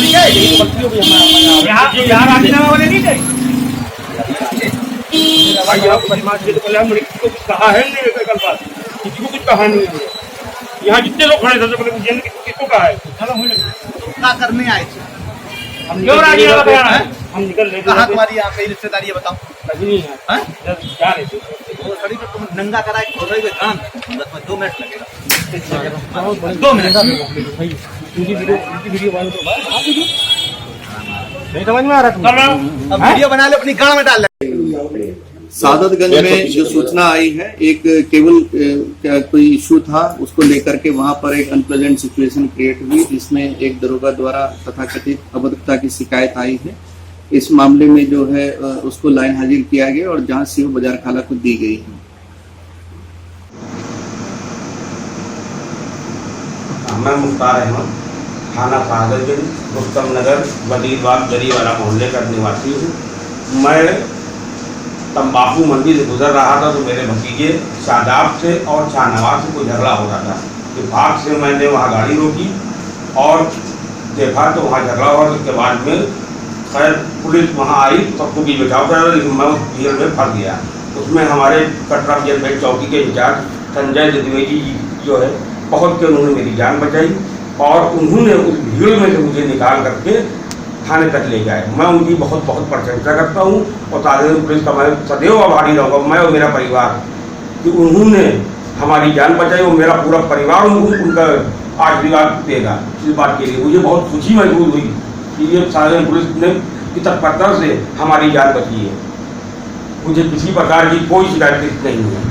यहाँ राजीनामा वाले नहीं गए भाई, आप बदमाश के तो बोले हमने किसी को कुछ कहा है नहीं, कल बात किसी को कुछ कहा नहीं है। यहाँ जितने लोग खड़े थे तो बोले मुझे किसको कहा है, क्या करने आए थे? क्यों राजीनामा कराना है? हम निकल रहे थे। कहाँ तुम्हारी यहाँ कहीं रिश्तेदारी है बताओ? कहीं नहीं है, जा रहे थे। वो सड़ी पे तुम नंगा करा के खोल रहे हो काम, 2 मिनट लगेगा। 2 मिनट वीडियो बना तो नहीं समझ में आ रहा तुम? अब वीडियो बना ले, अपनी गाड़ में डाल ले। सादतगंज में जो सूचना आई है, एक केबल कोई इश्यू था, उसको लेकर के वहां पर एक अनप्लेजेंट सिचुएशन क्रिएट हुई, जिसमें एक दरोगा द्वारा तथाकथित अभद्रता की शिकायत आई है। इस मामले में जो है उसको लाइन हाजिर किया गया और जांच सीओ बाजार खाला को दी गई है। मैं मुख्तार अहमद, थाना सादतगंज, रुस्तम नगर, वजीरबाग जरीवाला मोहल्ले का निवासी हूँ। मैं तंबाकू मंडी से गुजर रहा था तो मेरे भतीजे शादाब से और शाहनवाज से कोई झगड़ा हो रहा था। इत्तेफाक से मैंने वहाँ गाड़ी रोकी और देखा तो वहाँ झगड़ा हुआ। उसके बाद में खैर पुलिस वहाँ आई, सबको भी बचाव करा, लेकिन मैं उस भीड़ में फंस गया। उसमें हमारे कटरा जेल चौकी के इंचार्ज संजय द्विवेदी जी जो है पहुँच के उन्होंने मेरी जान बचाई और उन्होंने उस भीड़ में से मुझे निकाल करके थाने तक ले गए। मैं उनकी बहुत बहुत प्रशंसा करता हूँ और सादतगंज पुलिस का मैं सदैव आभारी रहूँगा, मैं और मेरा परिवार, कि उन्होंने हमारी जान बचाई और मेरा पूरा परिवार उनका आशीर्वाद देगा। इस बात के लिए मुझे बहुत खुशी महसूस हुई कि ये सादतगंज पुलिस ने की तत्परता से हमारी जान बची है। मुझे किसी प्रकार की कोई शिकायत नहीं है।